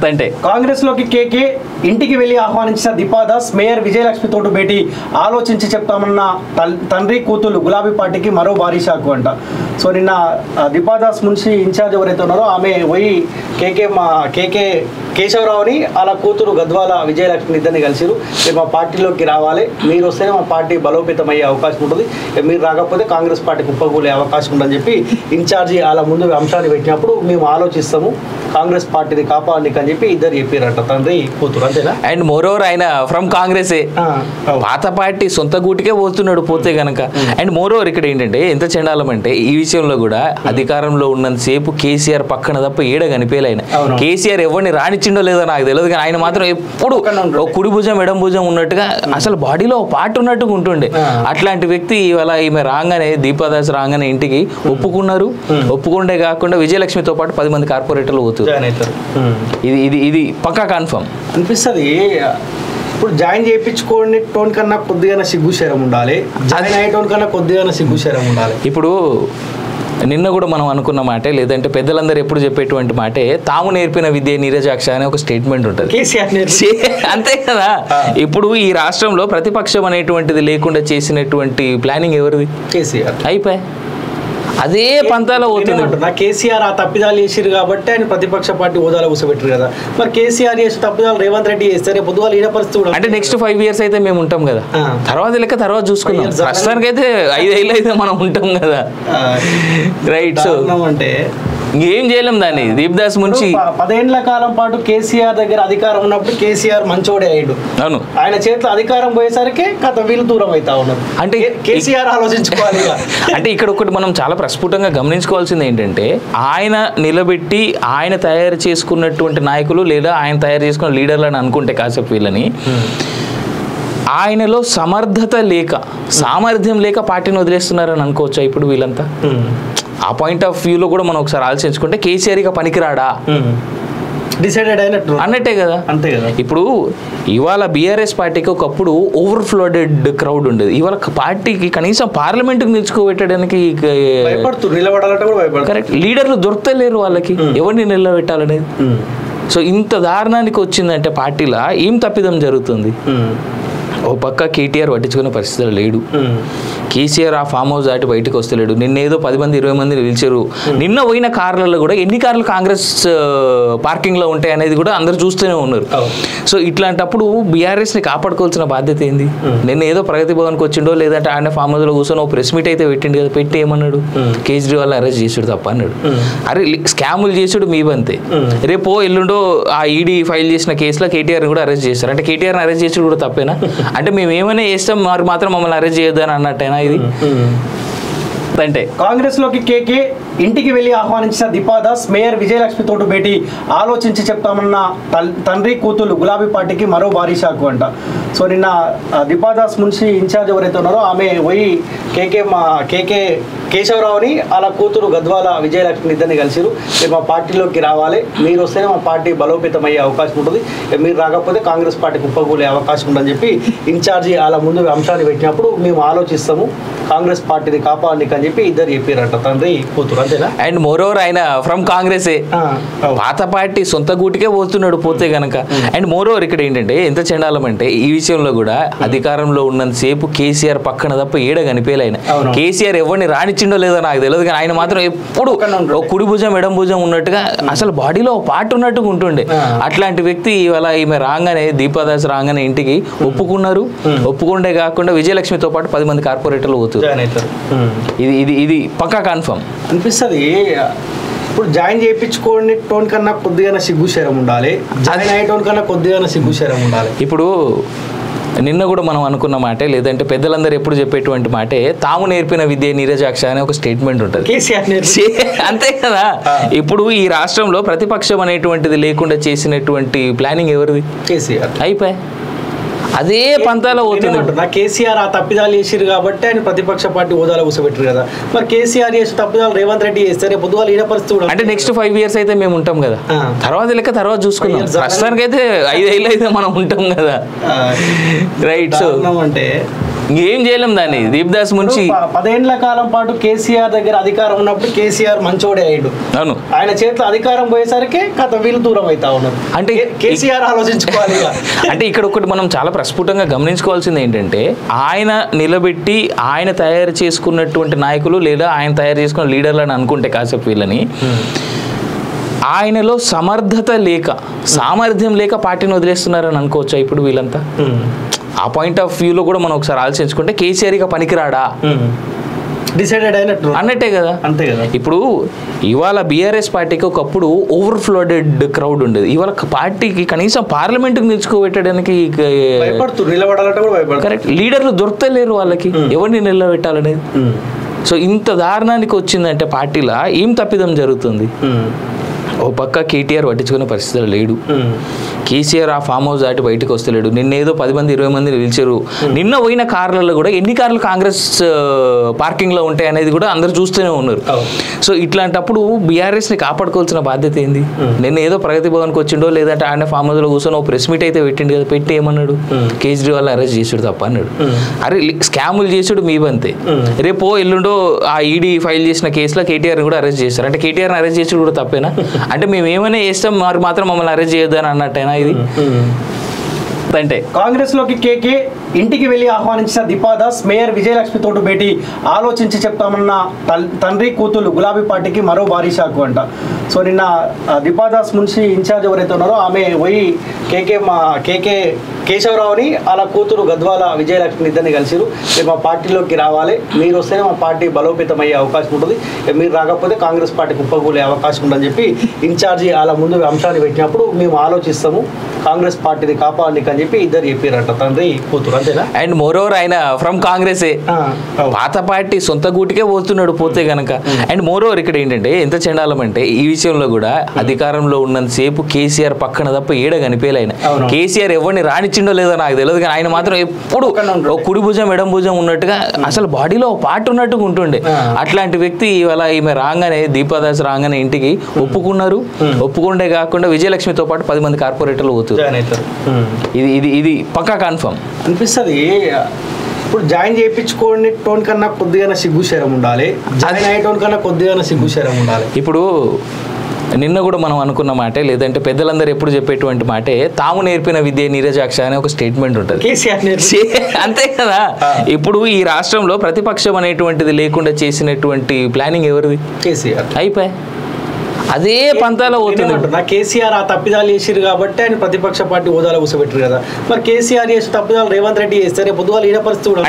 అంటే కాంగ్రెస్ లోకి కేకే ఇంటికి వెళ్లి ఆహ్వానించిన దీపాదాస్ మేయర్ విజయలక్ష్మి తోటి భేటీ ఆలోచించి చెప్తామన్న తండ్రి కూతురు గులాబీ పార్టీకి మరో భారీ షాకు అంట. సో నిన్న దీపాదాస్ మున్షి ఇన్ఛార్జ్ ఎవరైతే ఉన్నారో ఆమె పోయి కేకే కేశవరావుని అలా కూతురు గద్వాల విజయలక్ష్మి ఇద్దరిని కలిసిరు. మీరు మా పార్టీలోకి రావాలి, మీరు వస్తేనే మా పార్టీ బలోపేతం అయ్యే అవకాశం ఉంటుంది, మీరు రాకపోతే కాంగ్రెస్ పార్టీ కుప్పకూలే అవకాశం ఉందని చెప్పి ఇన్ఛార్జి అలా ముందు అంశాన్ని పెట్టినప్పుడు మేము ఆలోచిస్తాము కాంగ్రెస్ పార్టీని కాపాడడానికి అని చెప్పి ఇద్దరు చెప్పారట, తండ్రి కూతురు. అంతేనా? అండ్ మోరోవర్ ఆయన ఫ్రమ్ కాంగ్రెసే, పాత పార్టీ సొంత గూటికే పోతున్నాడు పోతే గనక. అండ్ మోరోవర్ ఇక్కడ ఏంటంటే ఎంత చెండాలం అంటే ఈ విషయంలో కూడా అధికారంలో ఉన్నంతసేపు కేసీఆర్ పక్కన తప్ప ఏడ కనిపేయాలి ఆయన. కేసీఆర్ ఎవరిని రానిచ్చిండో లేదో నాకు తెలియదు, కానీ ఆయన మాత్రం ఎప్పుడు కుడి భుజం ఎడం భుజం ఉన్నట్టుగా అసలు బాడీలో పార్ట్ ఉన్నట్టుగా ఉంటుండే. అట్లాంటి వ్యక్తి ఇవాళ ఈమె రాగానే దీపాదాస్ రాగానే ఇంటికి ఒప్పుకున్నారు. ఒప్పుకుంటే కాకుండా విజయలక్ష్మితో పాటు 10 మంది కార్పొరేటర్లు పోతున్నారు. ఇది పక్కా కన్ఫర్మ్ అనిపిస్తుంది. ఇప్పుడు జాయిన్ చేయించుకోండి టోన్ కన్నా కొద్దిగా సిగ్గు శరం ఉండాలి, జాయిన్ అయ్యే టోన్ కన్నా కొద్దిగా సిగ్గు శరం ఉండాలి. ఇప్పుడు నిన్న కూడా మనం అనుకున్న మాటే, లేదంటే పెద్దలందరూ ఎప్పుడు చెప్పేటువంటి మాటే, తాము నేర్పిన విద్య నీరజాక్ష అనే ఒక స్టేట్మెంట్ ఉంటుంది. అంతే కదా. ఇప్పుడు ఈ రాష్ట్రంలో ప్రతిపక్షం అనేటువంటిది లేకుండా చేసినటువంటి ప్లానింగ్ ఎవరిది? కేసీఆర్. అయిపోయి అదే పంతాలో పోతుంది. కేసీఆర్ ఆ తప్పిదాలు చేసిరు కాబట్టి ఆయన ప్రతిపక్ష పార్టీ హోదాలో కూర్చోబెట్టారు కదా. మరి కేసీఆర్ చేసిన తప్పిదాలు రేవంత్ రెడ్డి చేస్తే పొద్దుగాల ఈయన పరిస్థితి అంటే నెక్స్ట్ 5 years అయితే మేము ఉంటాం కదా, తర్వాత లెక్క తర్వాత చూసుకుందాం. ప్రస్తుతానికి అయితే 5 ఏళ్ళు అయితే మనం ఉంటాం కదా. రైట్. సో అంటే ఏం చేయలేం దాన్ని. దీప్దాస్ మున్షి 10 ఏళ్ల కాలం పాటు కేసీఆర్ దగ్గర అధికారం ఉన్నప్పుడు కేసీఆర్ మంచోడే అయ్యాడు. అవును. ఆయన చేతిలో అధికారం పోయేసరికి కథ వీళ్ళు దూరం అవుతా ఉన్నారు. అంటే కేసీఆర్ ఆలోచించుకోవాలి. అంటే ఇక్కడ ఒకటి మనం చాలా ప్రస్ఫుటంగా గమనించుకోవాల్సింది ఏంటంటే, ఆయన నిలబెట్టి ఆయన తయారు చేసుకున్నటువంటి నాయకులు లేదా ఆయన తయారు చేసుకున్న లీడర్లను అనుకుంటే కాసేపు వీళ్ళని, ఆయనలో సమర్థత లేక సామర్థ్యం లేక పార్టీని వదిలేస్తున్నారని అనుకోవచ్చా ఇప్పుడు వీళ్ళంతా? ఆ పాయింట్ ఆఫ్ వ్యూలో కూడా మనం ఒకసారి ఆలోచించుకుంటే కేసీఆర్ ఇక పనికిరాడా డిసైడెడ్ అయినట్టు అన్నట్టే కదా. అంతే కదా. ఇప్పుడు ఇవాళ బీఆర్ఎస్ పార్టీకి ఒకప్పుడు ఓవర్ఫ్లోడెడ్ క్రౌడ్ ఉండేది. ఇవాళ పార్టీకి కనీసం పార్లమెంట్కి నిలుచుకోబెట్టడానికి నిలబడాలంటే కూడా భయపడతారు. కరెక్ట్. లీడర్లు దొరకలేరు వాళ్ళకి, ఎవరిని నిలబెట్టాలనేది. సో ఇంత దారుణానికి వచ్చిందంటే పార్టీలో ఏం తప్పిదం జరుగుతుంది? ఓ పక్క కేటీఆర్ పట్టించుకునే పరిస్థితులు లేడు, కేసీఆర్ ఆ ఫామ్ హౌస్ దాటి బయటకు వస్తలేడు. నిన్న ఏదో 10 మంది 20 మంది పిలిచారు. నిన్న పోయిన కార్లలో కూడా ఎన్ని కార్లు కాంగ్రెస్ పార్కింగ్లో ఉంటాయి అనేది కూడా అందరు చూస్తూనే ఉన్నారు. సో ఇట్లాంటప్పుడు బీఆర్ఎస్ని కాపాడుకోవాల్సిన బాధ్యత ఏంది? నిన్న ఏదో ప్రగతి భవన్కి వచ్చిండో లేదంటే ఆయన ఫామ్ హౌస్లో కూర్చొని ఓ ప్రెస్ మీట్ అయితే పెట్టిండు కదా, పెట్టి ఏమన్నాడు? కేజ్రీవాల్ అరెస్ట్ చేసాడు తప్ప అన్నాడు. అరే స్కాములు చేసాడు మీ బంతే, రేపో ఎల్లుండో ఆ ఈడీ ఫైల్ చేసిన కేసులో కేటీఆర్ని కూడా అరెస్ట్ చేశారు. అంటే కేటీఆర్ని అరెస్ట్ చేసాడు కూడా తప్పేనా? అంటే మేము ఏమైనా చేస్తాం, మరి మాత్రం మమ్మల్ని అరెస్ట్ చేయొద్దని అన్నట్టేనా ఇది? అంటే కాంగ్రెస్ లోకి కేకే ఇంటికి వెళ్లి ఆహ్వానించిన దీపాదాస్ మేయర్ విజయలక్ష్మి తోటి భేటీ ఆలోచించి చెప్తామన్న తండ్రి కూతురు గులాబీ పార్టీకి మరో భారీ షాకు అంట. సో నిన్న దీపాదాస్ మున్షి ఇన్ఛార్జ్ ఎవరైతే ఉన్నారో ఆమె పోయి కేకే కేశవరావుని అలా కూతురు గద్వాల విజయలక్ష్మి ఇద్దరిని కలిసిరు. మీరు మా పార్టీలోకి రావాలి, మీరు వస్తేనే మా పార్టీ బలోపేతం అయ్యే అవకాశం ఉంటుంది, మీరు రాకపోతే కాంగ్రెస్ పార్టీ కుప్పకూలే అవకాశం ఉందని చెప్పి ఇన్ఛార్జి అలా ముందు అంశాన్ని పెట్టినప్పుడు మేము ఆలోచిస్తాము కాంగ్రెస్ పార్టీని కాపాడడానికి అని చెప్పి ఇద్దరు చెప్పారట, తండ్రి కూతురు. అంతేనా? అండ్ మోరోవర్ ఆయన ఫ్రమ్ కాంగ్రెసే, పాత పార్టీ సొంత గూటికే పోతున్నాడు పోతే గనక. అండ్ మోరోవర్ ఇక్కడ ఏంటంటే ఎంత చెండాలం అంటే ఈ విషయంలో కూడా అధికారంలో ఉన్నంతసేపు కేసీఆర్ పక్కన తప్ప ఏడ కనిపేయాలి ఆయన. కేసీఆర్ ఎవరిని రానిచ్చిండో లేదో నాకు తెలియదు, కానీ ఆయన మాత్రం ఎప్పుడు కుడి భుజం ఎడం భుజం ఉన్నట్టుగా అసలు బాడీలో పార్ట్ ఉన్నట్టుగా ఉంటుండే. అట్లాంటి వ్యక్తి ఇవాళ ఈమె రాగానే దీపాదాస్ రాగానే ఇంటికి ఒప్పుకున్నారు. ఒప్పుకుంటే కాకుండా విజయలక్ష్మితో పాటు 10 మంది కార్పొరేటర్లు పోతున్నారు. ఇది పక్కా కన్ఫర్మ్ అనిపిస్తుంది. ఇప్పుడు జాయిన్ చేయించుకోండి టోన్ కన్నా కొద్దిగా సిగ్గు శరం ఉండాలి, జాయిన్ అయ్యే టోన్ కన్నా కొద్దిగా సిగ్గు శరం ఉండాలి. ఇప్పుడు నిన్న కూడా మనం అనుకున్న మాటే, లేదంటే పెద్దలందరూ ఎప్పుడు చెప్పేటువంటి మాటే, తాము నేర్పిన విద్య నీరజాక్ష అనే ఒక స్టేట్మెంట్ ఉంటుంది. అంతే కదా. ఇప్పుడు ఈ రాష్ట్రంలో ప్రతిపక్షం అనేటువంటిది లేకుండా చేసినటువంటి ప్లానింగ్ ఎవరిది? కేసీఆర్. అయిపోయి అదే పంతాలో పోతుంది. కేసీఆర్ ఆ తప్పిదాలు చేసిరు కాబట్టి ఆయన ప్రతిపక్ష పార్టీ హోదాలో కూర్చోబెట్టారు కదా. మరి కేసీఆర్ చేసిన తప్పిదాలు రేవంత్ రెడ్డి చేస్తే రేపు పొద్దుగాల ఈయన పరిస్థితి కూడా అంటే నెక్స్ట్ 5 years అయితే మేము ఉంటాం కదా, తర్వాత లెక్క తర్వాత చూసుకుందాం. ప్రస్తుతానికి అయితే 5 ఏళ్ళు అయితే మనం ఉంటాం కదా, రైట్. సో అంటే ఏం చేయలేం దాన్ని. దీప్దాస్ మున్షి 10 ఏళ్ల కాలం పాటు కేసీఆర్ దగ్గర అధికారం ఉన్నప్పుడు కేసీఆర్ మంచోడే అయ్యాడు. అవును, ఆయన చేతిలో అధికారం పోయేసరికి కథ వీళ్ళు దూరం అవుతా ఉన్నారు. అంటే కేసీఆర్ ఆలోచించుకోవాలి. అంటే ఇక్కడ ఒకటి మనం చాలా ప్రస్ఫుటంగా గమనించుకోవాల్సింది ఏంటంటే, ఆయన నిలబెట్టి ఆయన తయారు చేసుకున్నటువంటి నాయకులు లేదా ఆయన తయారు చేసుకున్న లీడర్లను అనుకుంటే కాసేపు వీళ్ళని, ఆయనలో సమర్థత లేక సామర్థ్యం లేక పార్టీని వదిలేస్తున్నారని అనుకోవచ్చా ఇప్పుడు వీళ్ళంతా? ఆ పాయింట్ ఆఫ్ వ్యూలో కూడా మనం ఒకసారి ఆలోచించుకుంటే కేసీఆర్ ఇక పనికిరాడా డిసైడెడ్ అయినట్టు అన్నట్టే కదా. అంతే కదా. ఇప్పుడు ఇవాళ బీఆర్ఎస్ పార్టీకి ఒకప్పుడు ఓవర్ఫ్లోడెడ్ క్రౌడ్ ఉండేది. ఇవాళ పార్టీకి కనీసం పార్లమెంట్కి నిలుచుకోబెట్టడానికి నిలబడాలంటే కూడా భయపడుతుంది. కరెక్ట్, లీడర్లు దొరకలేరు వాళ్ళకి, ఎవరిని నిలబెట్టాలనేది. సో ఇంత దారుణానికి వచ్చిందంటే పార్టీలో ఏం తప్పిదం జరుగుతుంది? ఓ పక్క కేటీఆర్ పట్టించుకునే పరిస్థితులు లేడు, కేసీఆర్ ఆ ఫామ్ హౌస్ దాటి బయటకు వస్తలేడు. నిన్నేదో 10 మంది 20 మంది పిలిచారు. నిన్న పోయిన కార్లలో కూడా ఎన్ని కార్లు కాంగ్రెస్ పార్కింగ్లో ఉంటాయి అనేది కూడా అందరు చూస్తూనే ఉన్నారు. సో ఇట్లాంటప్పుడు బీఆర్ఎస్ని కాపాడుకోవాల్సిన బాధ్యత ఏంది? నిన్న ఏదో ప్రగతి భవన్కి వచ్చిండో లేదంటే ఆయన ఫామ్ హౌస్లో కూర్చొని ఓ ప్రెస్ మీట్ అయితే పెట్టిండు కదా, పెట్టి ఏమన్నాడు? కేజ్రీవాల్ అరెస్ట్ చేసాడు తప్ప అన్నాడు. అరే స్కాములు చేసాడు మీ బంతే, రేపో ఎల్లుండో ఆ ఈడీ ఫైల్ చేసిన కేసులో కేటీఆర్ని కూడా అరెస్ట్ చేశారు. అంటే కేటీఆర్ని అరెస్ట్ చేసాడు కూడా తప్పేనా? అంటే మేము ఏమైనా చేస్తాం మరి మాత్రం మమ్మల్ని అరెస్ట్ చేయొద్దని అన్నట్టేనా ఇది? అంటే కాంగ్రెస్ లోకి కేకే ఇంటికి వెళ్లి ఆహ్వానించిన దీపాదాస్ మేయర్ విజయలక్ష్మి తోటి భేటీ ఆలోచించి చెప్తామన్న తండ్రి కూతురు గులాబీ పార్టీకి మరో భారీ షాక్ అంట. సో నిన్న దీపాదాస్ మున్షి ఇన్ఛార్జ్ ఎవరైతే ఉన్నారో ఆమె పోయి కేకే కేశవరావుని అలా కూతురు గద్వాల విజయలక్ష్మి ఇద్దరిని కలిసిరు. మీరు మా పార్టీలోకి రావాలి, మీరు వస్తేనే మా పార్టీ బలోపేతం అయ్యే అవకాశం ఉంటుంది, మీరు రాకపోతే కాంగ్రెస్ పార్టీ కుప్పకూలే అవకాశం ఉందని చెప్పి ఇన్ఛార్జి అలా ముందు అంశాన్ని పెట్టినప్పుడు మేము ఆలోచిస్తాము కాంగ్రెస్ పార్టీని కాపాడడానికి అని చెప్పి ఇద్దరు చెప్పారంట, తండ్రి కూతురు. అంతేనా? అండ్ మోరోవర్ ఆయన ఫ్రమ్ కాంగ్రెసే, పాత పార్టీ సొంత గూటికే పోతున్నాడు పోతే గనక. అండ్ మోరోవర్ ఇక్కడ ఏంటంటే ఎంత చెండాలం అంటే ఈ విషయంలో కూడా అధికారంలో ఉన్నంతసేపు కేసీఆర్ పక్కన తప్ప ఏడ కనిపేయాలి. ఆయన కేసీఆర్ ఎవరిని రానిచ్చిండో లేదో నాకు తెలియదు, కానీ ఆయన మాత్రం ఎప్పుడు కుడి భుజం ఎడం భుజం ఉన్నట్టుగా అసలు బాడీలో పార్ట్ ఉన్నట్టుగా ఉంటుండే. అట్లాంటి వ్యక్తి ఇవాళ ఈమె రాగానే దీపాదాస్ రాగానే ఇంటికి ఒప్పుకున్నారు. ఒప్పుకుంటే కాకుండా విజయలక్ష్మితో పాటు 10 మంది కార్పొరేటర్లు పోతున్నారు. ఇది పక్కా కన్ఫర్మ్ అనిపిస్తుంది. ఇప్పుడు జాయిన్ చేయించుకోండి టోన్ కన్నా కొద్దిగా సిగ్గుశరం ఉండాలి, జాయిన్ అయ్యే టోన్ కన్నా కొద్దిగా సిగ్గుశరం ఉండాలి. ఇప్పుడు నిన్న కూడా మనం అనుకున్న మాటే, లేదంటే పెద్దలందరూ ఎప్పుడు చెప్పేటువంటి మాటే, తాము నేర్పిన విద్య నీరజాక్ష అనే ఒక స్టేట్మెంట్ ఉంటుంది. అంతే కదా. ఇప్పుడు ఈ రాష్ట్రంలో ప్రతిపక్షం అనేటువంటిది లేకుండా చేసినటువంటి ప్లానింగ్ ఎవరిది? కేసీఆర్. అయిపోయి అదే పంతాలో పోతుంది. కేసీఆర్ ఆ తప్పిదాలు చేసిరు కాబట్టి ఆయన ప్రతిపక్ష పార్టీ హోదాలో కూర్చోబెట్టారు కదా. మరి కేసీఆర్ చేసిన తప్పిదాలు రేవంత్ రెడ్డి చేస్తే రేపు పొద్దుగాల ఈయన పరిస్థితి కూడా